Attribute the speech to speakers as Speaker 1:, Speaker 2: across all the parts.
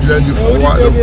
Speaker 1: vilain du froid. Donc,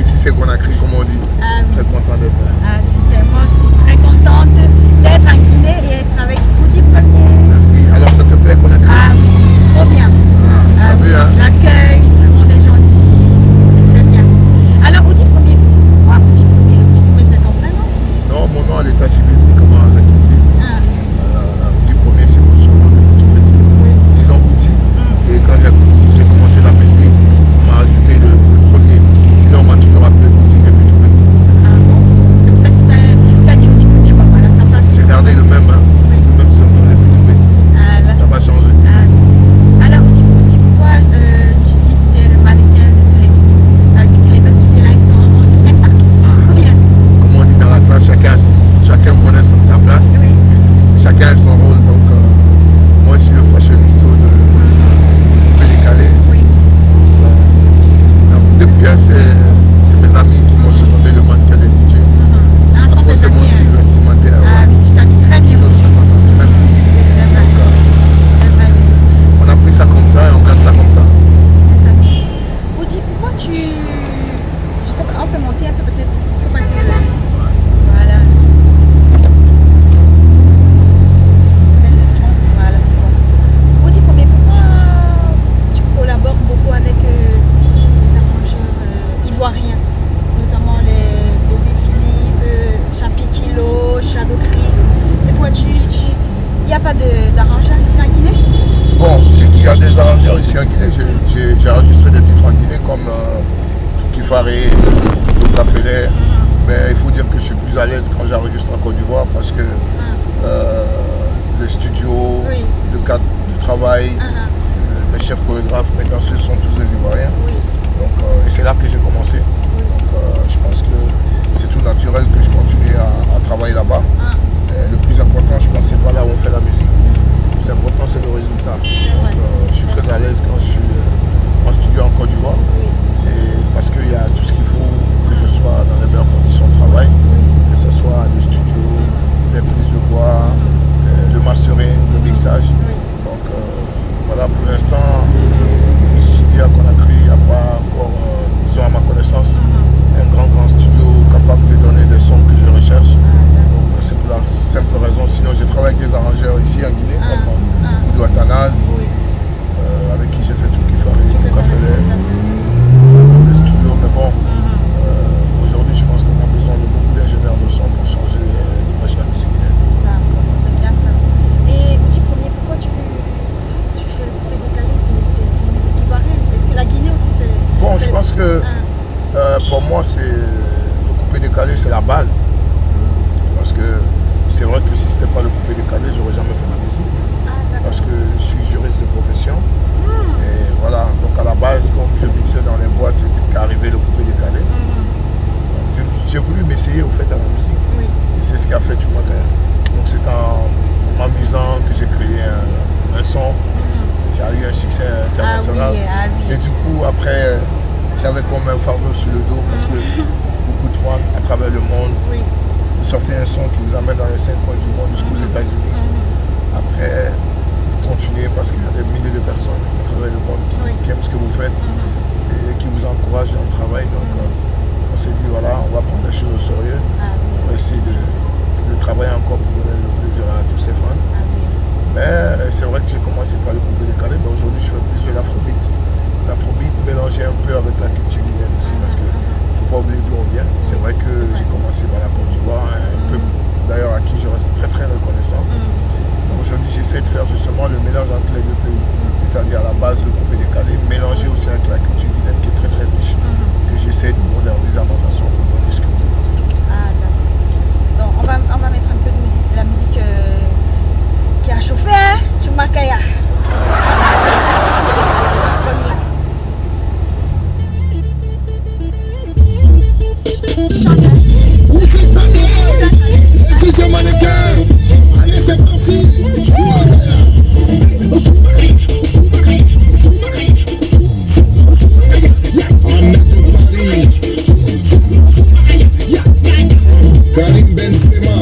Speaker 1: ici c'est Conakry, comme on dit.
Speaker 2: Ah, oui.
Speaker 1: Très content d'être là.
Speaker 2: Ah, super, moi aussi très contente d'être en Guinée et être avec Oudi Premier.
Speaker 1: Merci. Alors ça te plaît Conakry?
Speaker 2: Ah oui, trop bien.
Speaker 1: T'as vu, hein?
Speaker 2: L'accueil, tout le monde est gentil. Très bien. Alors Oudi Premier, pourquoi Oudi Premier? Oudi Premier c'est ton vrai nom?
Speaker 1: Non, mon nom à l'état civil c'est comment Zakiti. Oudi Premier c'est mon surnom de tout petit. Disons Oudi. Et quand j'ai commencé la musique, on m'a ajouté le premier. Sinon on m'a toujours appelé Oudi depuis tout petit.
Speaker 2: Ah bon? C'est pour ça que tu as dit Oudi Premier, papa, là ça passe.
Speaker 1: J'ai gardé le même, hein, le même surnom depuis tout petit.
Speaker 2: Ah, là,
Speaker 1: Ça va changer.
Speaker 2: alors Oudi Premier, pourquoi tu dis que tu es le mannequin de tous les DJ? Ça veut dire que les autres DJ là ils sont ou bien?
Speaker 1: Comme on dit dans la classe, chacun connaît sa place.
Speaker 2: Oui.
Speaker 1: Chacun a son rôle. Donc moi je suis le fashionista du coupé décalé.
Speaker 2: Oui.
Speaker 1: Depuis c'est mes amis qui m'ont surnommé le mannequin des DJ.
Speaker 2: Ah,
Speaker 1: À
Speaker 2: sont
Speaker 1: cause
Speaker 2: tes
Speaker 1: de mon
Speaker 2: amis,
Speaker 1: style
Speaker 2: hein.
Speaker 1: vestimentaire.
Speaker 2: Ah oui, tu t'habilles très bien.
Speaker 1: Toujours très content. Merci.
Speaker 2: C'est vrai.
Speaker 1: On a pris ça comme ça et on garde ça comme ça.
Speaker 2: C'est ça. Oudi, pourquoi tu... Je sais pas, on peut monter un peu peut-être, il faut pas que... Voilà. Le son, voilà, c'est bon. Oudi, mais pourquoi tu collabores beaucoup avec les arrangeurs ivoiriens, notamment les Bébé Philippe, Champi Kilo, Shadow Chris? C'est quoi, il n'y a pas d'arrangeurs ici en Guinée?
Speaker 1: Bon, il y a des arrangeurs ici en Guinée. J'ai enregistré des titres en Guinée comme Tukifaré, Lokafele. Mais il faut dire que je suis plus à l'aise quand j'enregistre en Côte d'Ivoire parce que les studios,
Speaker 2: Oui.
Speaker 1: le cadre de travail, mes chefs chorégraphes, mes danseurs sont tous des Ivoiriens.
Speaker 2: Oui.
Speaker 1: Donc, et c'est là que j'ai commencé. Donc je pense que c'est tout naturel que je continue à travailler là-bas. Le plus important, je pense, c'est pas là où on fait la musique. Le plus important, c'est le résultat. Donc, je suis très à l'aise quand je suis en studio en Côte d'Ivoire. Et parce qu'il y a tout ce qu'il faut que je sois dans les meilleures conditions de travail, que ce soit le studio, les prises de voix, le mastering, le mixage. Donc voilà, pour l'instant, ici à Conakry, il n'y a pas encore, disons à ma connaissance, un grand studio capable de donner des sons que je recherche. Donc c'est pour la simple raison. Sinon, j'ai travaillé avec des arrangeurs ici en Guinée, comme Oudou Atanase, avec qui j'ai fait tout qu'il fallait, tout Cafélé, des studios. Mais bon, aujourd'hui, je pense qu'on a besoin de beaucoup d'ingénieurs de son pour changer l'image de la musique guinéenne.
Speaker 2: D'accord, c'est bien ça. Et Oudi Premier, pourquoi tu fais le coupé décalé? C'est une musique ivoirienne. Est-ce que la Guinée aussi c'est...
Speaker 1: Bon, je pense que pour moi, le coupé décalé, c'est la base. Parce que c'est vrai que si c'était pas le coupé décalé, j'aurais jamais fait la musique. Parce que je suis juriste de profession. Et voilà, donc à la base, comme je mixais dans les boîtes et qu'arrivait le coupé décalé, j'ai voulu m'essayer au fait à la musique. Et c'est ce qui a fait tout ma carrière. Donc c'est en m'amusant que j'ai créé un son qui a eu un succès international. Et du coup, après, j'avais comme un fardeau sur le dos parce que beaucoup de fois, à travers le monde, vous sortez un son qui vous amène dans les 5 coins du monde jusqu'aux États-Unis. Après, vous continuez parce qu'il y a des milliers de personnes à travers le monde qui aiment ce que vous faites et qui vous encouragent dans le travail. Donc, on s'est dit, voilà, on va prendre les choses au sérieux. On va essayer de travailler encore pour donner le plaisir à tous ces fans. Mais c'est vrai que j'ai commencé par le coupé décalé, mais aujourd'hui, je fais plus de l'afrobeat. L'afrobeat mélangé un peu avec la culture guinéenne aussi, parce que faut pas oublier d'où on vient. C'est vrai que j'ai commencé par la Côte d'Ivoire, un peu d'ailleurs à qui je reste très très reconnaissant. Donc aujourd'hui j'essaie de faire justement le mélange entre les deux pays, c'est-à-dire à la base le coupé décalé, mélangé aussi avec la culture guinéenne qui est très très riche, que j'essaie de moderniser à ma façon pour donner ce que vous écoutez.
Speaker 2: Ah d'accord. Donc on va mettre un peu de musique, de la musique qui a chauffé, hein, Chumakaya.
Speaker 3: DJ Mannequin, allez c'est parti. Karim Benzema.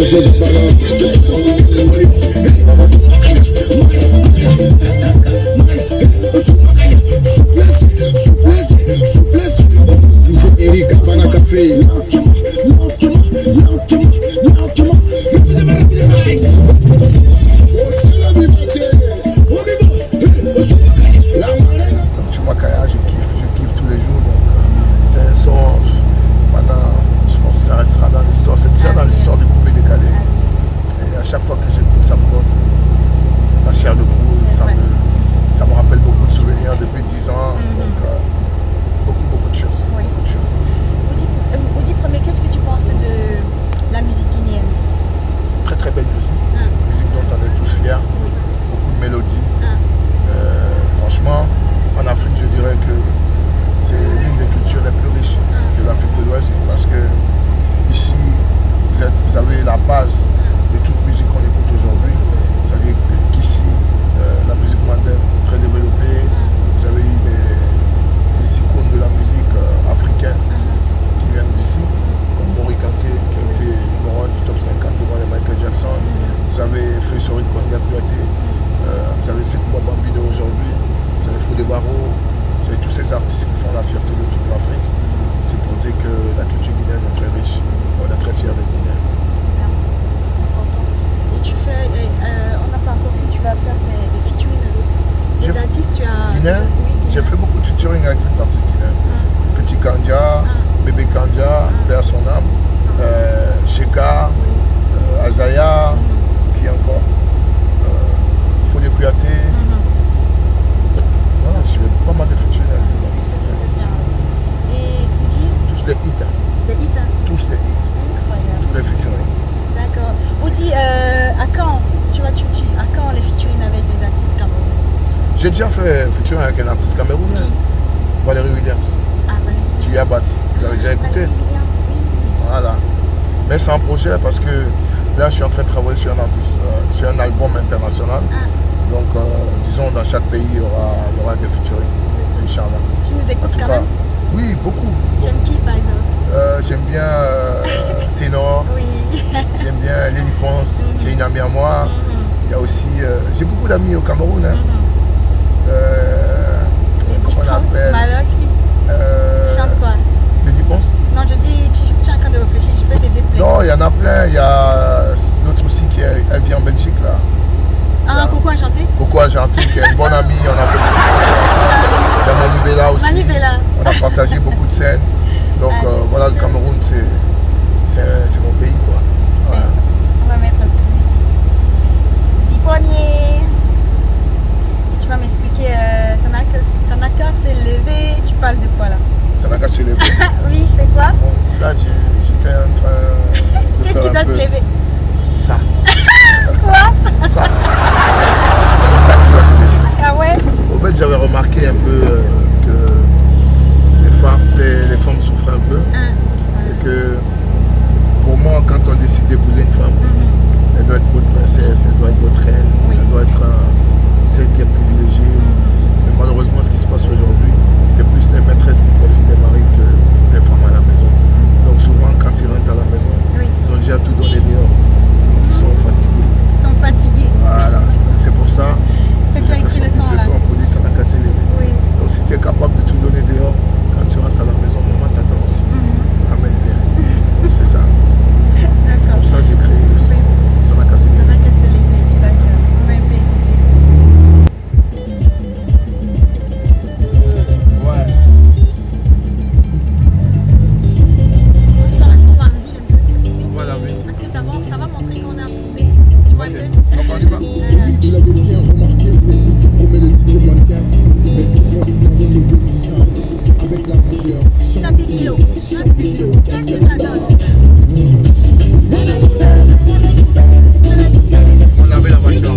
Speaker 3: jeu de souplesse. DJ Eric Havana Café. Lentement.
Speaker 1: Chumakaya, je kiffe tous les jours. Donc c'est un son. Maintenant, je pense que ça restera dans l'histoire. C'est déjà dans l'histoire du coupé décalé. Et à chaque fois que j'écoute, ça me donne la chair de poule. Ça me rappelle beaucoup de souvenirs depuis 10 ans. Donc beaucoup de choses.
Speaker 2: Oui. Audi Premier, qu'est-ce que tu penses de la musique guinéenne?
Speaker 1: Très très belle musique. Musique dont on est tous fiers. Beaucoup de mélodies. Franchement, en Afrique, je dirais que c'est l'une des cultures les plus riches de l'Afrique de l'Ouest parce que ici, vous avez la base de toute musique qu'on écoute aujourd'hui. Vous savez qu'ici, la musique mandingue est très développée. Vous avez eu des icônes de la musique africaine qui viennent d'ici, comme Mori Kanté, qui a été numéro 1 du top 50 devant les Michael Jackson. Vous avez Faisori Kwanga Kouyaté, vous avez Sekouba Bambino aujourd'hui, vous avez Fodé Barreau, vous avez tous ces artistes qui font la fierté de toute l'Afrique. C'est pour dire que la culture guinéenne est très riche. On est très fiers d'être guinéens.
Speaker 2: Et tu fais, on n'a pas encore vu, tu vas faire des featuring avec des artistes, tu as...
Speaker 1: Guinéens, j'ai fait beaucoup de featuring avec les artistes guinéens. Petit Kandja, Bébé Kandja, Père son âme, Sheka, Azaya, qui encore Fodé Kouyaté. Je fais pas mal de featuring avec les artistes guinéens.
Speaker 2: Et Audi?
Speaker 1: Tous les hits.
Speaker 2: Des hits, hein?
Speaker 1: Tous les hits.
Speaker 2: Incroyable.
Speaker 1: Tous les featuring.
Speaker 2: D'accord. Audi, à quand à quand les featuring avec des artistes camerounais?
Speaker 1: J'ai déjà fait featuring avec un artiste camerounais, Valérie Williams. Tu y as battu. Vous avez déjà écouté?
Speaker 2: Williams, oui.
Speaker 1: Voilà. Mais c'est un projet parce que là, je suis en train de travailler sur un album international. Donc, disons, dans chaque pays, il y aura des featuring. Inch'Allah.
Speaker 2: Tu nous écoutes quand même?
Speaker 1: Oui, beaucoup.
Speaker 2: J'aime qui, par exemple?
Speaker 1: J'aime bien Ténor.
Speaker 2: Oui.
Speaker 1: J'aime bien Lily Ponce, qui est une amie à moi. Il y a aussi... j'ai beaucoup d'amis au Cameroun. Comment on appelle?
Speaker 2: Chante quoi?
Speaker 1: Lily Ponce?
Speaker 2: Non, je dis, tu es en train de réfléchir, je peux t'aider plus.
Speaker 1: Non, il y en a plein. Il y a l'autre aussi elle vit en Belgique, là.
Speaker 2: Coco Enchanté?
Speaker 1: Coco Enchanté, qui est une bonne amie. On a fait beaucoup de concerts ensemble. Il y a Manu Bella aussi.
Speaker 2: Manu Bella.
Speaker 1: On a partagé beaucoup de scènes. Donc voilà, le Cameroun, c'est mon pays, quoi.
Speaker 2: Super. Ouais. On va mettre un peu de musique. 10 poignets. Tu vas m'expliquer, Sanaka s'est levé. Tu parles de quoi là?
Speaker 1: Sanaka s'est levé.
Speaker 2: Oui, c'est quoi?
Speaker 1: Bon, là, j'étais en train de
Speaker 2: Qu'est-ce qui doit se lever?
Speaker 1: Ça.
Speaker 2: Quoi?
Speaker 1: Ça. C'est ça qui doit se lever.
Speaker 2: Ah ouais?
Speaker 1: En fait, j'avais remarqué un peu que les femmes souffrent un peu. Et que pour moi, quand on décide d'épouser une femme, elle doit être votre princesse, elle doit être votre reine, elle doit être celle qui est privilégiée. Mais malheureusement, ce qui se passe aujourd'hui, c'est plus les maîtresses qui profitent des maris que les femmes à la maison. Donc souvent, quand ils rentrent à la maison, ils ont déjà tout donné dehors. Donc ils sont fatigués.
Speaker 2: Ils sont fatigués.
Speaker 1: Voilà. C'est pour ça
Speaker 2: que tu as écrit le son.
Speaker 1: Ce son pour dire ça n'a cassé les mains.
Speaker 2: Oui.
Speaker 1: Donc si tu es capable de tout donner dehors, quand tu rentres à la maison, maman t'attend aussi. Amène bien. C'est ça. C'est pour ça que j'ai créé le son. Ça n'a cassé les mains.
Speaker 2: Ça n'a cassé les mains. D'accord. On va écouter.
Speaker 1: Ouais. On va la ville.
Speaker 2: Parce que ça va montrer qu'on est retrouvé. Tu vois un peu?
Speaker 1: Donc on y va.
Speaker 3: Vous l'avez bien remarqué, c'est petit premier le DJ mannequin, mais cette fois-ci dans un nouveau design, avec la majeure.
Speaker 2: Champignon.
Speaker 3: Qu'est-ce que ça donne?
Speaker 1: On avait la voiture.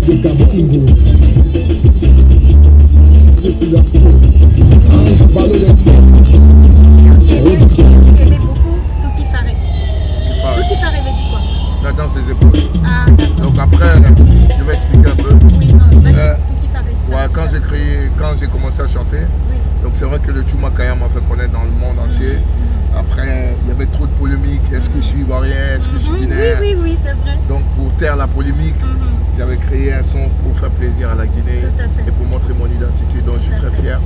Speaker 3: de Gabongo. Je suis lancé. Ange ballot d'espoir.
Speaker 2: J'aimais beaucoup Toki Faré. Toki Faré veut dire quoi?
Speaker 1: La danse des épaules.
Speaker 2: Ah, d'accord.
Speaker 1: Donc après, je vais expliquer un peu.
Speaker 2: Oui, non, vas-y, Toki Faré.
Speaker 1: Ouais, quand j'ai commencé à chanter, donc c'est vrai que le Choumakaya m'a fait connaître dans le monde entier. Après, il y avait trop de polémiques. Est-ce que je suis ivoirien? Est-ce que je suis guinéen?
Speaker 2: Oui, c'est vrai.
Speaker 1: Donc pour taire la polémique, j'avais créé un son pour faire plaisir à la Guinée et pour montrer mon identité, dont je suis très fier.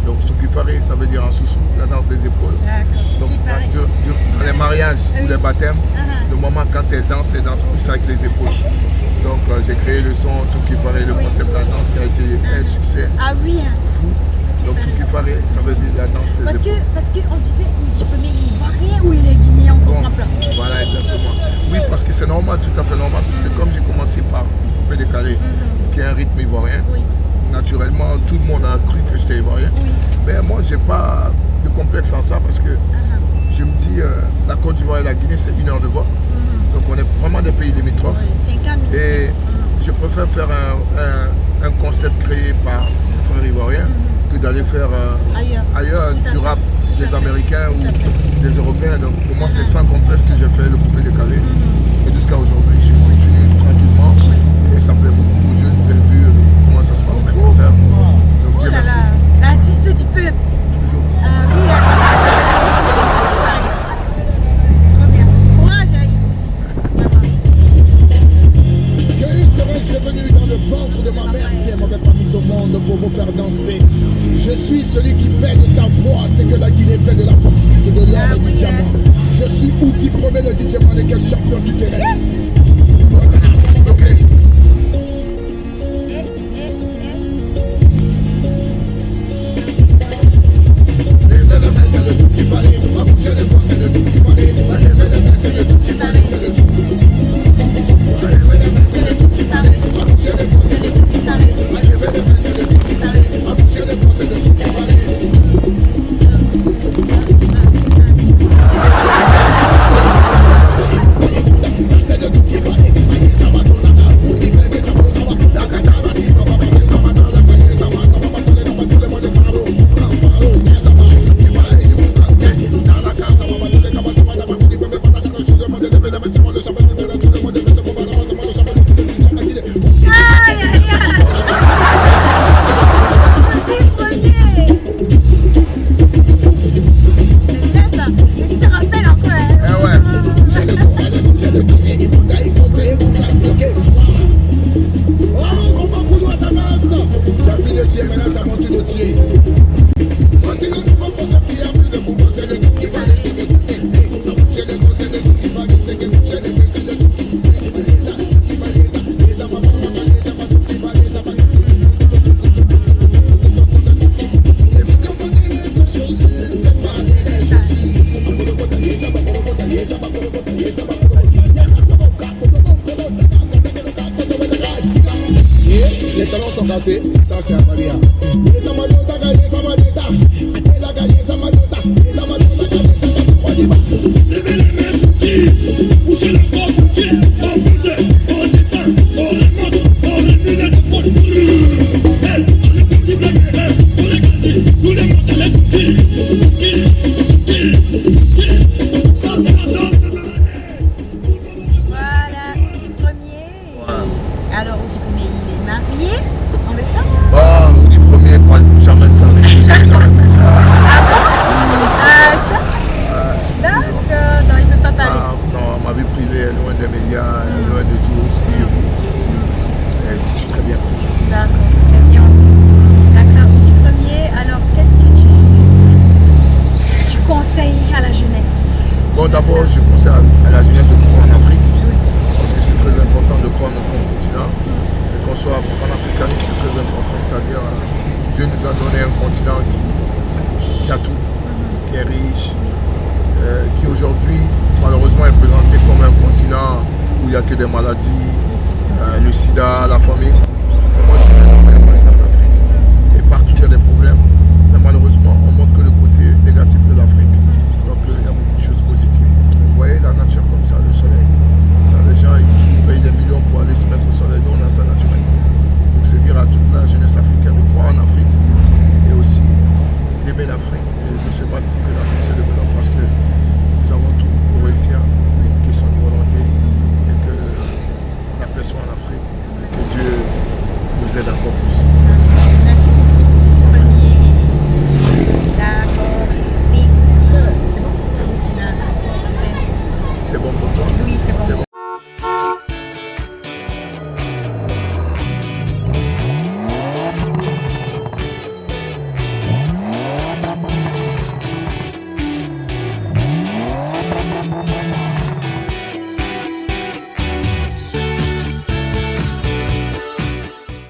Speaker 1: Donc Toki Faré, ça veut dire en sous-sous, la danse des épaules. Donc dans les mariages ou les baptêmes, le moment quand elle danse plus avec les épaules. Donc j'ai créé le son Toki Faré, le concept de la danse qui a été un succès fou. Donc Toki Faré, ça veut dire la danse des épaules.
Speaker 2: Parce qu'on disait, mais il est ivoirien ou il est guinéen, on comprend pas.
Speaker 1: Voilà, exactement. Oui, parce que c'est normal, tout à fait normal, parce que comme j'ai commencé par Coupé Décalé, qui est un rythme ivoirien, naturellement, tout le monde a cru que j'étais ivoirien. Mais moi, j'ai pas de complexe en ça, parce que je me dis, la Côte d'Ivoire et la Guinée, c'est 1 heure de vol. Donc on est vraiment des pays limitrophes. Et je préfère faire un concept créé par un frère ivoirien que d'aller faire ailleurs du rap des Américains ou des Européens. Donc pour moi, c'est sans complexe que j'ai fait le Coupé Décalé. Et jusqu'à aujourd'hui, je continue tranquillement. Et ça me plaît beaucoup aux jeunes. Vous avez vu comment ça se passe mes concerts. Donc Dieu merci.
Speaker 2: L'artiste du peuple.
Speaker 1: Toujours.
Speaker 2: Oui, trop bien. Courage,
Speaker 3: Que serais-je venu dans le ventre de ma mère si elle m'avait pas mis au monde pour vous faire danser? Je suis celui qui fait de sa voix ce que la Guinée fait de la bauxite, de l'or et du diamant. Je suis Outi Premier, le DJ mannequin champion du terrain. Les talons sont cassés, ça c'est à Maria. Les amadota, les amadota, les amadota, les amadota, on y va. Levez les mains, bougez le corps, on bouge, on descend, on remonte, on remue les épaules. On les petits blagues, on les gâte, tout le monde les petits. Ça c'est la danse de l'année.
Speaker 2: Voilà, premier. Alors, on dit premier, il est marié. On le sait.
Speaker 1: On dit premier, pas jamais de ça.
Speaker 2: D'accord, non, il ne peut pas parler.
Speaker 1: Non, ma vie privée est loin des médias, loin de tout ce que je vis. Et je suis très bien comme ça.
Speaker 2: D'accord, très bien aussi. D'accord, on dit premier. Alors, qu'est-ce que tu conseilles à la jeunesse?
Speaker 1: Bon, d'abord, je conseille à la jeunesse de croire en Afrique, parce que c'est très important de croire en notre continent. Et qu'on soit panafricaniste, c'est très important. C'est-à-dire, Dieu nous a donné un continent qui a tout, qui est riche, qui aujourd'hui, malheureusement, est présenté comme un continent où il n'y a que des maladies, le sida, la famine. Et moi, je suis un en Afrique. Et partout, il y a des problèmes. Mais malheureusement, on montre que le côté négatif de l'Afrique. Donc, il y a beaucoup de choses positives. Vous voyez la nature comme ça, le soleil. Ça, les gens qui payent des millions pour aller se mettre au soleil.